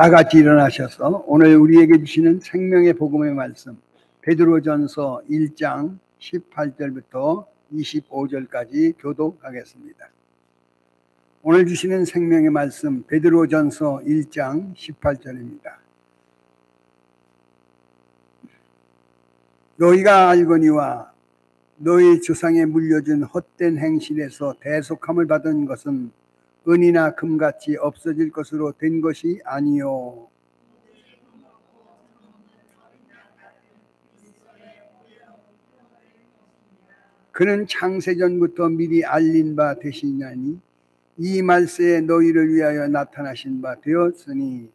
다 같이 일어나셔서 오늘 우리에게 주시는 생명의 복음의 말씀 베드로전서 1장 18절부터 25절까지 교독하겠습니다. 오늘 주시는 생명의 말씀 베드로전서 1장 18절입니다. 너희가 알거니와 너희 조상에 물려준 헛된 행실에서 대속함을 받은 것은 은이나 금같이 없어질 것으로 된 것이 아니요 그는 창세전부터 미리 알린 바 되시냐니 이 말세에 너희를 위하여 나타나신 바 되었으니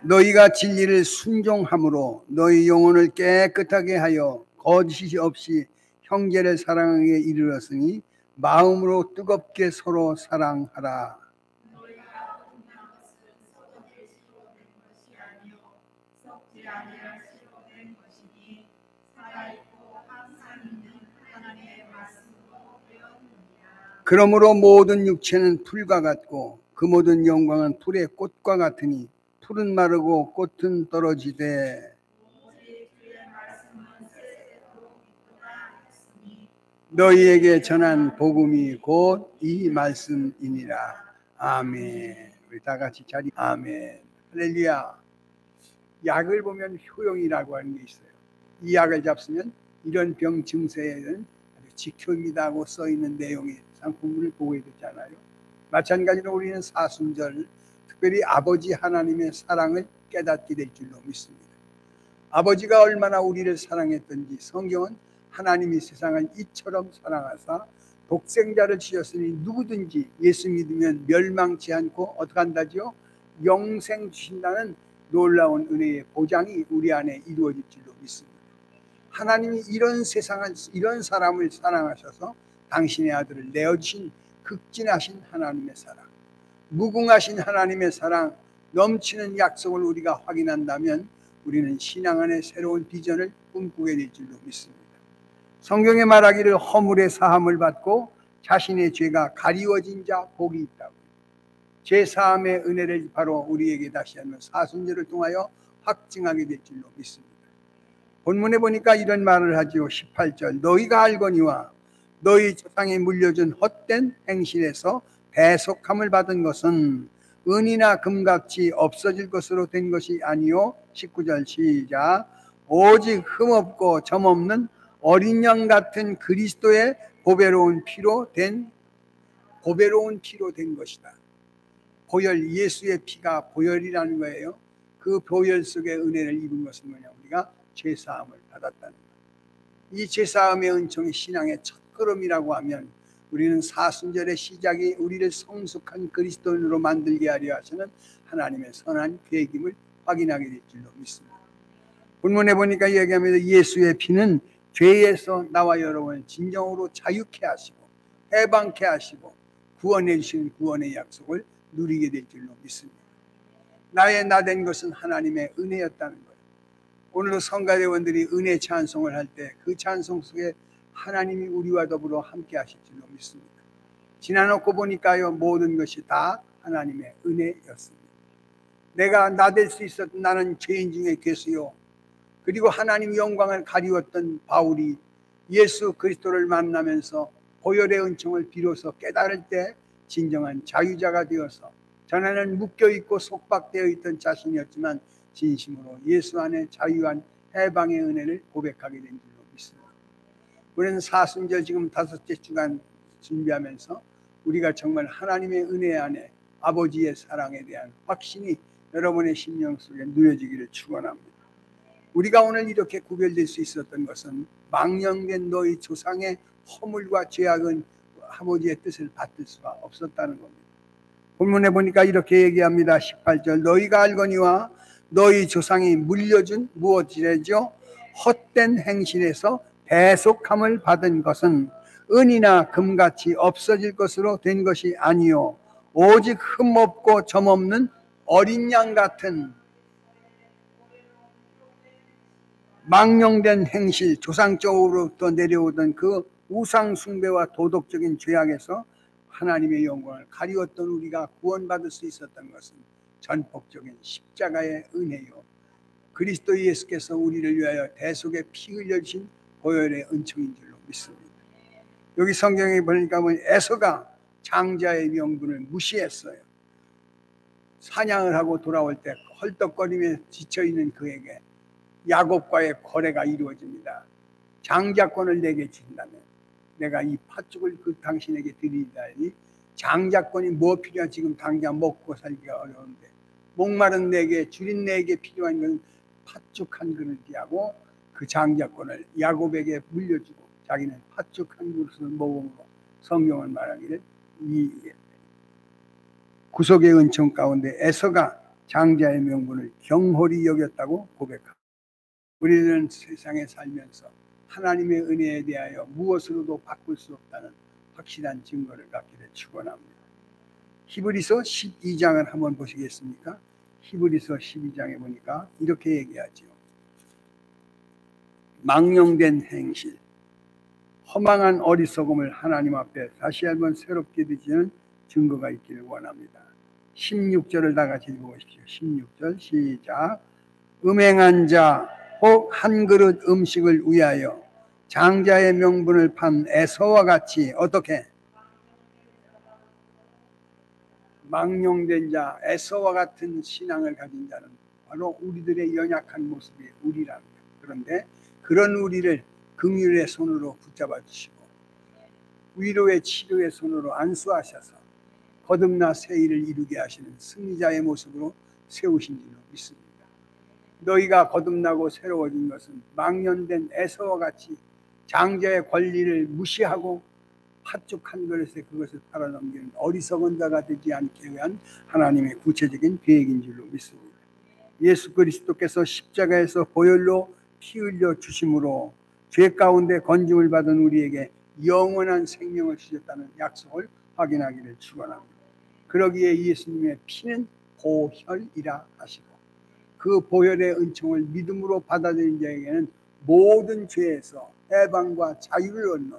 너희가 진리를 순종함으로 너희 영혼을 깨끗하게 하여 거짓이 없이 형제를 사랑하게 이르렀으니 마음으로 뜨겁게 서로 사랑하라. 그러므로 모든 육체는 풀과 같고 그 모든 영광은 풀의 꽃과 같으니 풀은 마르고 꽃은 떨어지되 너희에게 전한 복음이 곧 이 말씀이니라. 아멘. 우리 다 같이 자리. 아멘. 할렐루야. 약을 보면 효용이라고 하는 게 있어요. 이 약을 잡수면 이런 병 증세에는 아주 지켜입니다 하고 써 있는 내용의 상품을 보게 되잖아요. 마찬가지로 우리는 사순절 특별히 아버지 하나님의 사랑을 깨닫게 될 줄로 믿습니다. 아버지가 얼마나 우리를 사랑했던지 성경은 하나님이 세상을 이처럼 사랑하사 독생자를 주셨으니 누구든지 예수 믿으면 멸망치 않고 어떻게 한다지요? 영생 주신다는 놀라운 은혜의 보장이 우리 안에 이루어질 줄로 믿습니다. 하나님이 이런 세상을 이런 사람을 사랑하셔서 당신의 아들을 내어주신 극진하신 하나님의 사랑, 무궁하신 하나님의 사랑, 넘치는 약속을 우리가 확인한다면 우리는 신앙 안에 새로운 비전을 꿈꾸게 될 줄로 믿습니다. 성경에 말하기를 허물의 사함을 받고 자신의 죄가 가리워진 자 복이 있다고. 죄 사함의 은혜를 바로 우리에게 다시 한번 사순절을 통하여 확증하게 될 줄로 믿습니다. 본문에 보니까 이런 말을 하지요. 18절 너희가 알거니와 너희 조상이 물려준 헛된 행실에서 대속함을 받은 것은 은이나 금같이 없어질 것으로 된 것이 아니요 19절 시작 오직 흠없고 점없는 어린 양 같은 그리스도의 보배로운 피로 된 것이다. 보혈, 예수의 피가 보혈이라는 거예요. 그 보혈 속에 은혜를 입은 것은 뭐냐? 우리가 죄사함을 받았다는 거예요. 이 죄사함의 은총이 신앙의 첫걸음이라고 하면 우리는 사순절의 시작이 우리를 성숙한 그리스도인으로 만들게 하려 하시는 하나님의 선한 계획임을 확인하게 될 줄로 믿습니다. 본문에 보니까 얘기하면서 예수의 피는 죄에서 나와 여러분을 진정으로 자유케 하시고 해방케 하시고 구원해 주시는 구원의 약속을 누리게 될 줄로 믿습니다. 나의 나된 것은 하나님의 은혜였다는 거예요. 오늘도 성가대원들이 은혜 찬송을 할 때 그 찬송 속에 하나님이 우리와 더불어 함께 하실 줄로 믿습니다. 지나놓고 보니까요 모든 것이 다 하나님의 은혜였습니다. 내가 나될 수 있었던 나는 죄인 중에 괴수요. 그리고 하나님 영광을 가리웠던 바울이 예수 그리스도를 만나면서 보혈의 은총을 비로소 깨달을 때 진정한 자유자가 되어서 전에는 묶여있고 속박되어 있던 자신이었지만 진심으로 예수 안에 자유한 해방의 은혜를 고백하게 된 줄로 믿습니다. 우리는 사순절 지금 5째 주간 준비하면서 우리가 정말 하나님의 은혜 안에 아버지의 사랑에 대한 확신이 여러분의 심령 속에 누려지기를 축원합니다. 우리가 오늘 이렇게 구별될 수 있었던 것은 망령된 너희 조상의 허물과 죄악은 아버지의 뜻을 받들 수가 없었다는 겁니다. 본문에 보니까 이렇게 얘기합니다. 18절 너희가 알거니와 너희 조상이 물려준 무엇이래죠? 헛된 행실에서 대속함을 받은 것은 은이나 금같이 없어질 것으로 된 것이 아니요 오직 흠없고 점없는 어린 양 같은 망령된 행실, 조상적으로부터 내려오던 그 우상 숭배와 도덕적인 죄악에서 하나님의 영광을 가리웠던 우리가 구원받을 수 있었던 것은 전폭적인 십자가의 은혜요, 그리스도 예수께서 우리를 위하여 대속의 피 흘려주신 보혈의 은총인 줄로 믿습니다. 여기 성경에 보니까 에서가 장자의 명분을 무시했어요. 사냥을 하고 돌아올 때 헐떡거리며 지쳐있는 그에게 야곱과의 거래가 이루어집니다. 장자권을 내게 준다면 내가 이 팥죽을 그 당신에게 드리다니, 장자권이 뭐 필요한, 지금 당장 먹고 살기가 어려운데 목마른 내게, 줄인 내게 필요한 것은 팥죽 한 그릇이하고 그 장자권을 야곱에게 물려주고 자기는 팥죽 한 그릇을 먹음으로 성경은 말하기를 이 구속의 은총 가운데 에서가 장자의 명분을 경홀히 여겼다고 고백합니다. 우리는 세상에 살면서 하나님의 은혜에 대하여 무엇으로도 바꿀 수 없다는 확실한 증거를 갖기를 축원합니다. 히브리서 12장을 한번 보시겠습니까? 히브리서 12장에 보니까 이렇게 얘기하죠. 망령된 행실, 허망한 어리석음을 하나님 앞에 다시 한번 새롭게 드시는 증거가 있기를 원합니다. 16절을 다 같이 읽어보십시오. 16절 시작. 음행한 자 혹 한 그릇 음식을 위하여 장자의 명분을 판 에서와 같이 어떻게 망령된 자, 에서와 같은 신앙을 가진 자는 바로 우리들의 연약한 모습이 우리랍니다. 그런데 그런 우리를 긍휼의 손으로 붙잡아 주시고 위로의 치료의 손으로 안수하셔서 거듭나 새 일을 이루게 하시는 승리자의 모습으로 세우신 줄로 믿습니다. 너희가 거듭나고 새로워진 것은 망령된 에서와 같이 장자의 권리를 무시하고 팥죽 한 그릇에 그것을 팔아넘기는 어리석은 자가 되지 않게 위한 하나님의 구체적인 계획인 줄로 믿습니다. 예수 그리스도께서 십자가에서 보혈로 피 흘려 주심으로 죄 가운데 건짐을 받은 우리에게 영원한 생명을 주셨다는 약속을 확인하기를 축원합니다. 그러기에 예수님의 피는 보혈이라 하시고 그 보혈의 은총을 믿음으로 받아들인 자에게는 모든 죄에서 해방과 자유를 얻는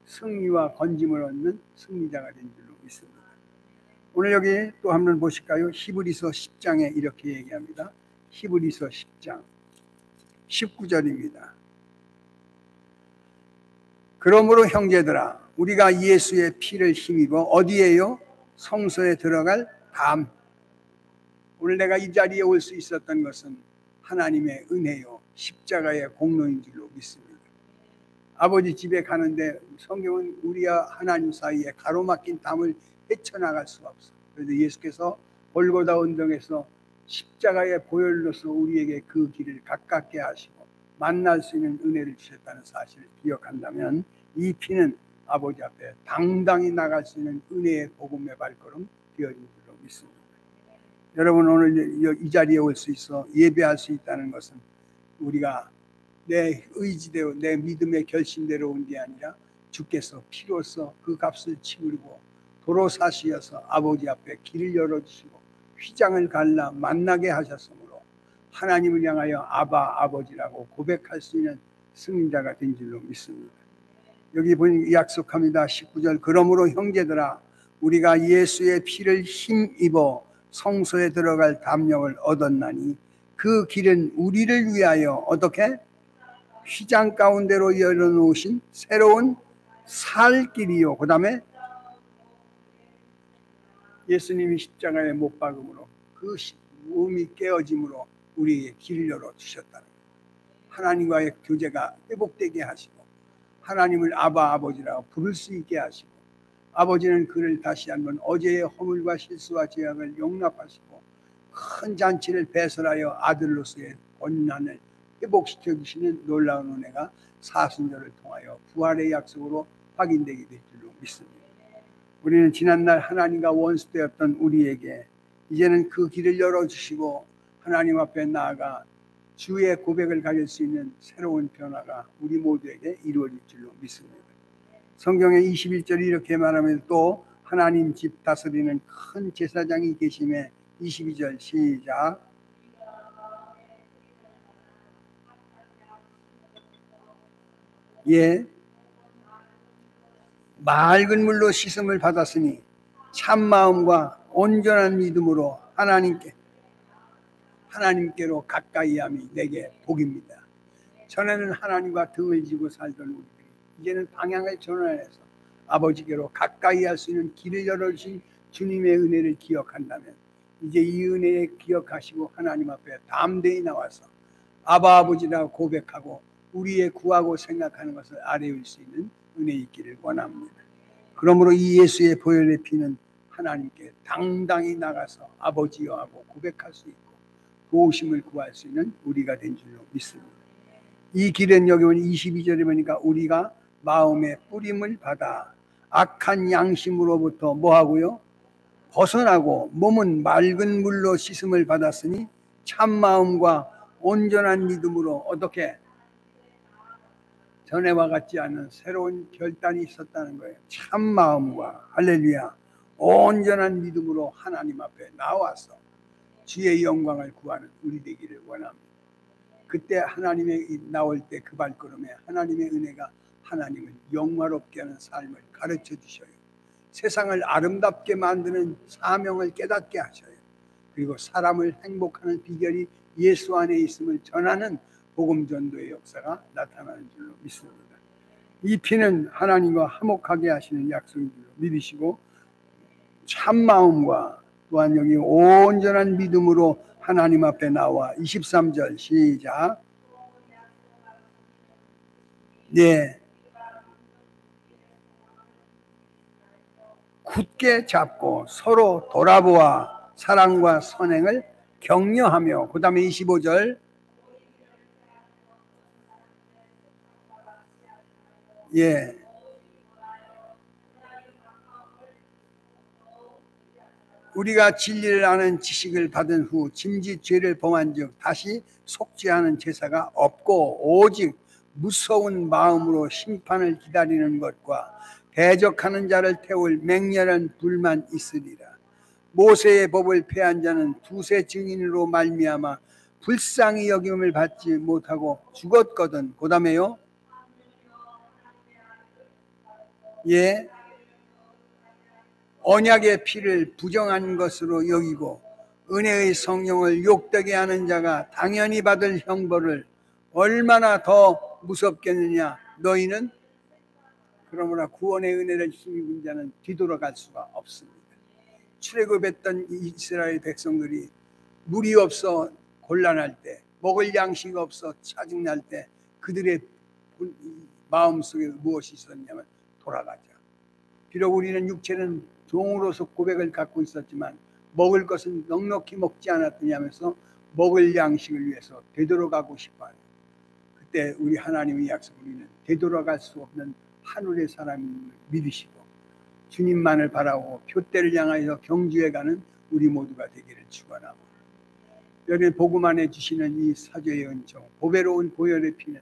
승리와 건짐을 얻는 승리자가 된 줄로 믿습니다. 오늘 여기 또 한번 보실까요? 히브리서 10장에 이렇게 얘기합니다. 히브리서 10장 19절입니다. 그러므로 형제들아, 우리가 예수의 피를 힘입어 어디에요? 성소에 들어갈 담. 오늘 내가 이 자리에 올 수 있었던 것은 하나님의 은혜요, 십자가의 공로인 줄로 믿습니다. 아버지 집에 가는데 성경은 우리와 하나님 사이에 가로막힌 담을 헤쳐나갈 수 없어. 그래서 예수께서 골고다 언덕에서 십자가의 보혈로서 우리에게 그 길을 가깝게 하시고 만날 수 있는 은혜를 주셨다는 사실을 기억한다면 이 피는 아버지 앞에 당당히 나갈 수 있는 은혜의 복음의 발걸음 되어진 줄로 믿습니다. 여러분, 오늘 이 자리에 올 수 있어 예배할 수 있다는 것은 우리가 내 의지대로 내 믿음의 결심대로 온 게 아니라 주께서 피로써 그 값을 치르고 도로 사시어서 아버지 앞에 길을 열어주시고 휘장을 갈라 만나게 하셨으므로 하나님을 향하여 아바 아버지라고 고백할 수 있는 승리자가 된 줄로 믿습니다. 여기 보니 약속합니다. 19절 그러므로 형제들아, 우리가 예수의 피를 힘입어 성소에 들어갈 담력을 얻었나니 그 길은 우리를 위하여 어떻게 휘장 가운데로 열어놓으신 새로운 살 길이요. 그 다음에 예수님이 십자가에 못 박음으로 그 몸이 깨어짐으로 우리에게 길을 열어주셨다는 거예요. 하나님과의 교제가 회복되게 하시고 하나님을 아바 아버지라고 부를 수 있게 하시고 아버지는 그를 다시 한번 어제의 허물과 실수와 죄악을 용납하시고 큰 잔치를 배설하여 아들로서의 권한을 회복시켜 주시는 놀라운 은혜가 사순절을 통하여 부활의 약속으로 확인되게 될 줄로 믿습니다. 우리는 지난날 하나님과 원수되었던 우리에게 이제는 그 길을 열어주시고 하나님 앞에 나아가 주의 고백을 가질 수 있는 새로운 변화가 우리 모두에게 이루어질 줄로 믿습니다. 성경의 21절이 이렇게 말하면 또 하나님 집 다스리는 큰 제사장이 계심에 22절 시작. 예, 맑은 물로 씻음을 받았으니 참 마음과 온전한 믿음으로 하나님께로 가까이함이 내게 복입니다. 전에는 하나님과 등을 지고 살던 우리들이 이제는 방향을 전환해서 아버지께로 가까이 할 수 있는 길을 열어주신 주님의 은혜를 기억한다면 이제 이 은혜에 기억하시고 하나님 앞에 담대히 나와서 아바 아버지라고 고백하고 우리의 구하고 생각하는 것을 아뢰올 수 있는 은혜 있기를 원합니다. 그러므로 이 예수의 보혈의 피는 하나님께 당당히 나가서 아버지여 하고 고백할 수 있고 도우심을 구할 수 있는 우리가 된 줄로 믿습니다. 이 길은 여기 보니 22절에 보니까 우리가 마음의 뿌림을 받아 악한 양심으로부터 뭐하고요? 벗어나고 몸은 맑은 물로 씻음을 받았으니 참 마음과 온전한 믿음으로 어떻게 전에와 같지 않은 새로운 결단이 있었다는 거예요. 참 마음과 할렐루야 온전한 믿음으로 하나님 앞에 나와서 주의 영광을 구하는 우리 되기를 원합니다. 그때 하나님의 나올 때 그 발걸음에 하나님의 은혜가 하나님을 영화롭게 하는 삶을 가르쳐 주셔요. 세상을 아름답게 만드는 사명을 깨닫게 하셔요. 그리고 사람을 행복하는 비결이 예수 안에 있음을 전하는 복음 전도의 역사가 나타나는 줄로 믿습니다. 이 피는 하나님과 화목하게 하시는 약속인 줄로 믿으시고 참 마음과 또한 여기 온전한 믿음으로 하나님 앞에 나와 23절 시작. 네. 굳게 잡고 서로 돌아보아 사랑과 선행을 격려하며 그 다음에 25절 예. 우리가 진리를 아는 지식을 받은 후 짐짓 죄를 범한 즉 다시 속죄하는 제사가 없고 오직 무서운 마음으로 심판을 기다리는 것과 대적하는 자를 태울 맹렬한 불만 있으리라. 모세의 법을 폐한 자는 두세 증인으로 말미암아 불쌍히 여김을 받지 못하고 죽었거든. 그 다음에요. 예. 언약의 피를 부정한 것으로 여기고 은혜의 성령을 욕되게 하는 자가 당연히 받을 형벌을 얼마나 더 무섭겠느냐. 너희는 그러므로 구원의 은혜를 힘입은 자는 뒤돌아갈 수가 없습니다. 출애굽했던 이스라엘 백성들이 물이 없어 곤란할 때, 먹을 양식이 없어 짜증날 때 그들의 마음속에 무엇이 있었냐면 돌아가자. 비록 우리는 육체는 종으로서 고백을 갖고 있었지만 먹을 것은 넉넉히 먹지 않았더냐 하면서 먹을 양식을 위해서 되돌아가고 싶어요. 그때 우리 하나님의 약속 우리는 되돌아갈 수 없는 하늘의 사람임을 믿으시고 주님만을 바라고 표대를 향하여 경주해가는 우리 모두가 되기를 축원하고 여러분 복음 안에 주시는 이 사죄의 은총 보배로운 보혈의 피는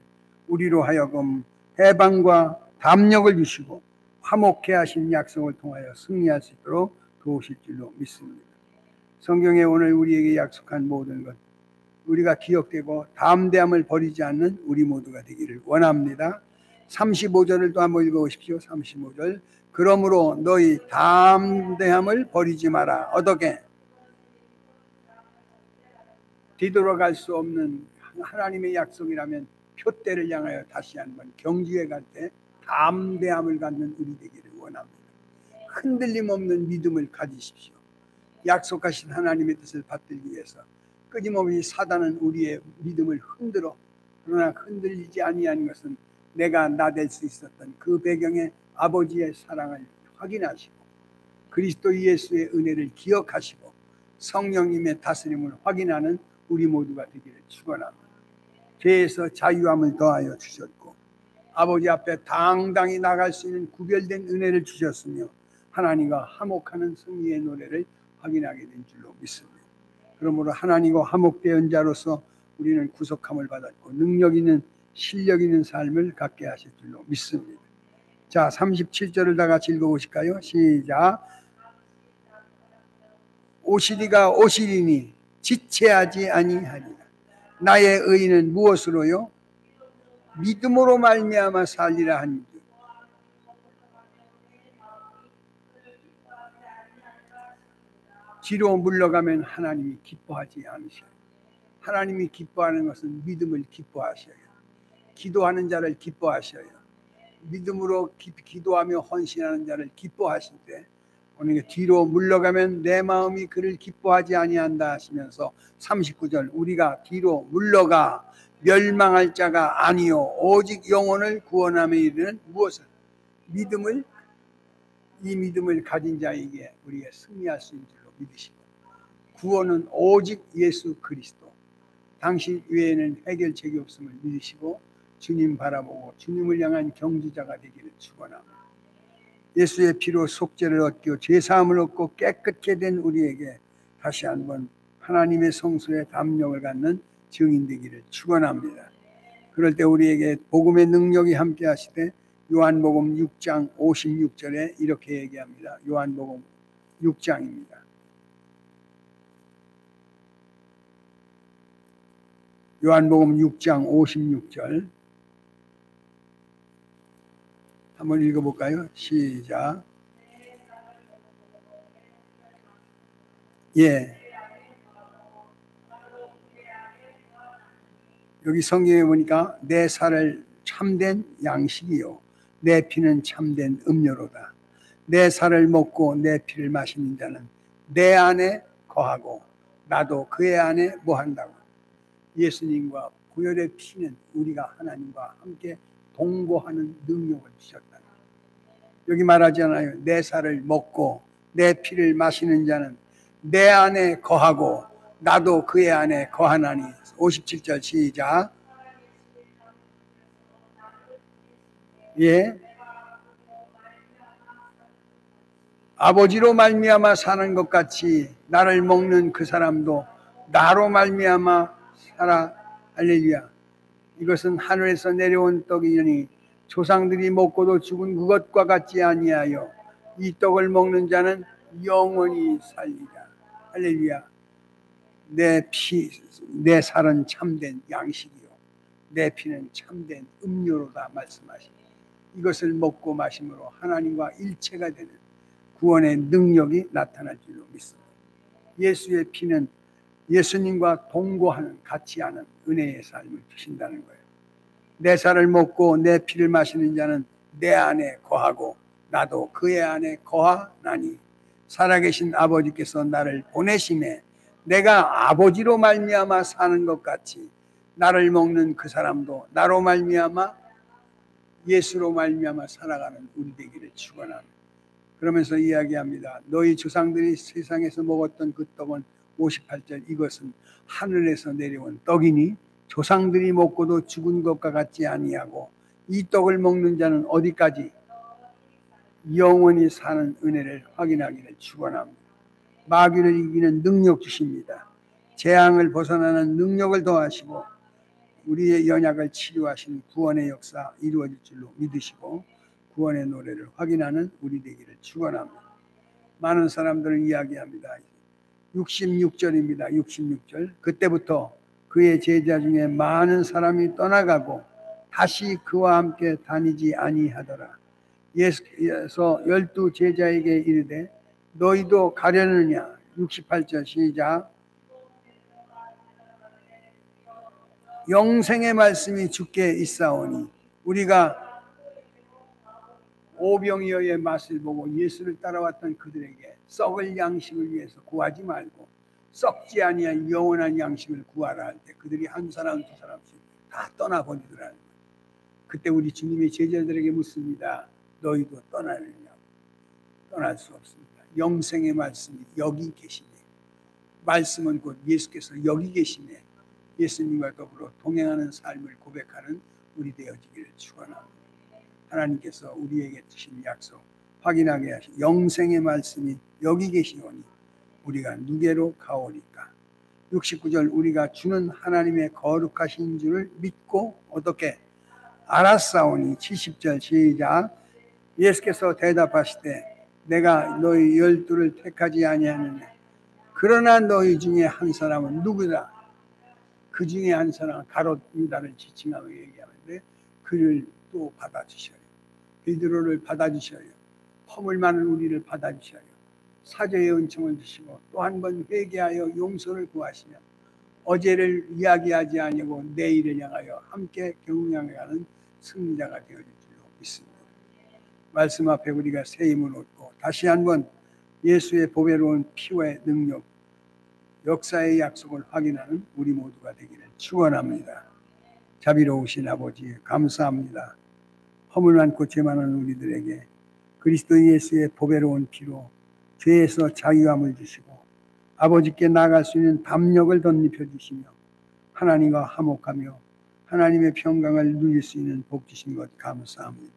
우리로 하여금 해방과 담력을 주시고 화목해 하신 약속을 통하여 승리할 수 있도록 도우실 줄로 믿습니다. 성경에 오늘 우리에게 약속한 모든 것 우리가 기억되고 담대함을 버리지 않는 우리 모두가 되기를 원합니다. 35절을 또 한번 읽어보십시오. 35절 그러므로 너희 담대함을 버리지 마라. 어떻게? 뒤돌아갈 수 없는 하나님의 약속이라면 표대를 향하여 다시 한번 경주에 갈 때 담대함을 갖는 우리 되기를 원합니다. 흔들림 없는 믿음을 가지십시오. 약속하신 하나님의 뜻을 받들기 위해서 끊임없이 사단은 우리의 믿음을 흔들어 그러나 흔들리지 아니하는 것은 내가 나댈 수 있었던 그 배경에 아버지의 사랑을 확인하시고 그리스도 예수의 은혜를 기억하시고 성령님의 다스림을 확인하는 우리 모두가 되기를 축원합니다. 죄에서 자유함을 더하여 주셨고 아버지 앞에 당당히 나갈 수 있는 구별된 은혜를 주셨으며 하나님과 화목하는 승리의 노래를 확인하게 된 줄로 믿습니다. 그러므로 하나님과 화목된 자로서 우리는 구속함을 받았고 능력 있는 실력 있는 삶을 갖게 하실 줄로 믿습니다. 자, 37절을 다 같이 읽어보실까요? 시작. 오시리가 오시리니 지체하지 아니하리라. 나의 의는 무엇으로요? 믿음으로 말미암아 살리라 하니 뒤로 물러가면 하나님이 기뻐하지 않으셔요. 하나님이 기뻐하는 것은 믿음을 기뻐하셔요. 기도하는 자를 기뻐하셔요. 믿음으로 기도하며 헌신하는 자를 기뻐하실 때 오늘 뒤로 물러가면 내 마음이 그를 기뻐하지 아니한다 하시면서 39절 우리가 뒤로 물러가 멸망할 자가 아니요 오직 영혼을 구원함에 이르는 무엇을 믿음을 이 믿음을 가진 자에게 우리가 승리할 수 있는 줄로 믿으시고 구원은 오직 예수 그리스도 당신 외에는 해결책이 없음을 믿으시고 주님 바라보고 주님을 향한 경주자가 되기를 축원합니다. 예수의 피로 속죄를 얻고 죄사함을 얻고 깨끗게 된 우리에게 다시 한번 하나님의 성소의 담력을 갖는 증인 되기를 축원합니다. 그럴 때 우리에게 복음의 능력이 함께 하시되 요한복음 6장 56절에 이렇게 얘기합니다. 요한복음 6장입니다. 요한복음 6장 56절 한번 읽어볼까요? 시작. 예. 여기 성경에 보니까 내 살을 참된 양식이요 내 피는 참된 음료로다. 내 살을 먹고 내 피를 마시는 자는 내 안에 거하고 나도 그의 안에 뭐한다고. 예수님과 구혈의 피는 우리가 하나님과 함께 동거하는 능력을 주셨다. 여기 말하지 않아요. 내 살을 먹고 내 피를 마시는 자는 내 안에 거하고 나도 그의 안에 거하나니. 57절 시작. 예. 아버지로 말미암아 사는 것 같이 나를 먹는 그 사람도 나로 말미암아 살아. 할렐루야. 이것은 하늘에서 내려온 떡이니 조상들이 먹고도 죽은 그것과 같지 아니하여 이 떡을 먹는 자는 영원히 살리라. 할렐루야. 내 살은 참된 양식이요 내 피는 참된 음료로다 말씀하시니 이것을 먹고 마심으로 하나님과 일체가 되는 구원의 능력이 나타날 줄로 믿습니다. 예수의 피는 예수님과 동거하는 같이 하는 은혜의 삶을 주신다는 거예요. 내 살을 먹고 내 피를 마시는 자는 내 안에 거하고 나도 그의 안에 거하나니 살아계신 아버지께서 나를 보내심에 내가 아버지로 말미암아 사는 것 같이 나를 먹는 그 사람도 나로 말미암아 예수로 말미암아 살아가는 우리 되기를 축원합니다. 그러면서 이야기합니다. 너희 조상들이 세상에서 먹었던 그 떡은 58절 이것은 하늘에서 내려온 떡이니 조상들이 먹고도 죽은 것과 같지 아니하고 이 떡을 먹는 자는 어디까지 영원히 사는 은혜를 확인하기를 축원합니다. 마귀를 이기는 능력 주십니다. 재앙을 벗어나는 능력을 더하시고 우리의 연약을 치료하시는 구원의 역사 이루어질 줄로 믿으시고 구원의 노래를 확인하는 우리 되기를 축원합니다. 많은 사람들은 이야기합니다. 66절입니다. 66절 그때부터 그의 제자 중에 많은 사람이 떠나가고 다시 그와 함께 다니지 아니하더라. 예수께서 12 제자에게 이르되 너희도 가려느냐. 68절 시작. 영생의 말씀이 주께 있사오니 우리가 오병이어의 맛을 보고 예수를 따라왔던 그들에게 썩을 양식을 위해서 구하지 말고 썩지 아니한 영원한 양식을 구하라 할 때 그들이 한 사람 두 사람씩 다 떠나버리더라는 거예요. 그때 우리 주님의 제자들에게 묻습니다. 너희도 떠나느냐고. 떠날 수 없습니다. 영생의 말씀이 여기 계시네. 말씀은 곧 예수께서 여기 계시네. 예수님과 더불어 동행하는 삶을 고백하는 우리 되어지기를 축원합니다. 하나님께서 우리에게 주신 약속 확인하게 하신 영생의 말씀이 여기 계시오니 우리가 누게로 가오리까. 69절 우리가 주는 하나님의 거룩하신 줄을 믿고 어떻게 알았사오니. 70절 시작. 예수께서 대답하시되 내가 너희 12를 택하지 아니하느냐. 그러나 너희 중에 한 사람은 누구다. 그 중에 한 사람은 가롯 유다를 지칭하며 얘기하는데 그를 또 받아주셔요. 베드로를 받아주셔요. 허물 많은 우리를 받아주셔요. 사죄의 은총을 주시고 또 한 번 회개하여 용서를 구하시며 어제를 이야기하지 아니고 내일을 향하여 함께 경영하는 승리자가 되어질 줄로 믿습니다. 말씀 앞에 우리가 새 힘을 얻고 다시 한번 예수의 보배로운 피와 능력, 역사의 약속을 확인하는 우리 모두가 되기를 축원합니다. 자비로우신 아버지 감사합니다. 허물 많고 죄 많은 우리들에게 그리스도 예수의 보배로운 피로 죄에서 자유함을 주시고 아버지께 나아갈 수 있는 담력을 덧입혀 주시며 하나님과 화목하며 하나님의 평강을 누릴 수 있는 복 주신 것 감사합니다.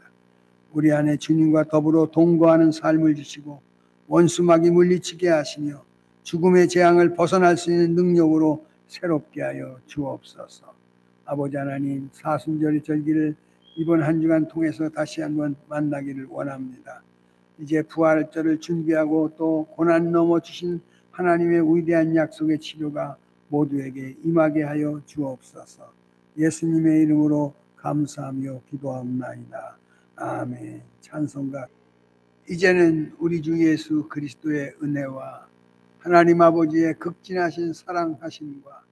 우리 안에 주님과 더불어 동거하는 삶을 주시고 원수막이 물리치게 하시며 죽음의 재앙을 벗어날 수 있는 능력으로 새롭게 하여 주옵소서. 아버지 하나님, 사순절의 절기를 이번 한 주간 통해서 다시 한번 만나기를 원합니다. 이제 부활절을 준비하고 또 고난 넘어 주신 하나님의 위대한 약속의 치료가 모두에게 임하게 하여 주옵소서. 예수님의 이름으로 감사하며 기도하옵나이다. 아멘. 찬송가. 이제는 우리 주 예수 그리스도의 은혜와 하나님 아버지의 극진하신 사랑하심과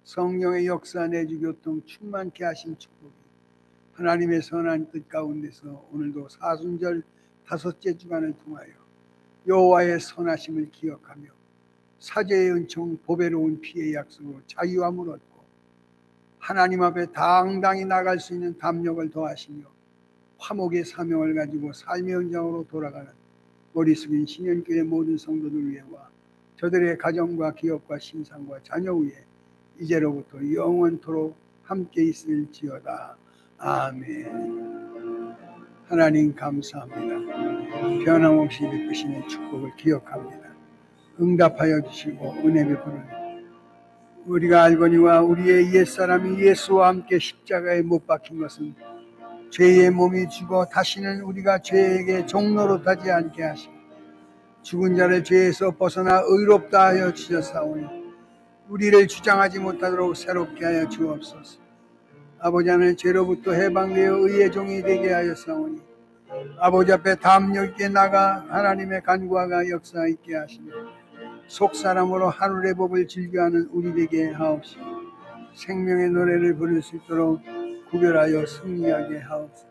성령의 역사 내주 교통 충만케 하신 축복이 하나님의 선한 뜻 가운데서 오늘도 사순절 다섯째 주간을 통하여 여호와의 선하심을 기억하며 사죄의 은총 보배로운 피의 약속으로 자유함을 얻고 하나님 앞에 당당히 나갈 수 있는 담력을 더하시며 화목의 사명을 가지고 삶의 현장으로 돌아가는 머리 숙인 신현교회 모든 성도들 위에와 저들의 가정과 기업과 신상과 자녀 위에 이제로부터 영원토록 함께 있을지어다. 아멘. 하나님 감사합니다. 변함없이 베푸시는 축복을 기억합니다. 응답하여 주시고 은혜 베푸는 우리가 알거니와 우리의 옛사람이 예수와 함께 십자가에 못 박힌 것은 죄의 몸이 죽어 다시는 우리가 죄에게 종노릇하지 않게 하시고 죽은 자를 죄에서 벗어나 의롭다 하여 주셨사오니 우리를 주장하지 못하도록 새롭게 하여 주옵소서. 아버지 하나님, 죄로부터 해방되어 의의 종이 되게 하였사오니 아버지 앞에 담력 있게 나가 하나님의 간구가 역사 있게 하시며 속사람으로 하늘의 법을 즐겨하는 우리 되게 하옵시고 생명의 노래를 부를 수 있도록 구별하여 승리하게 하옵소서.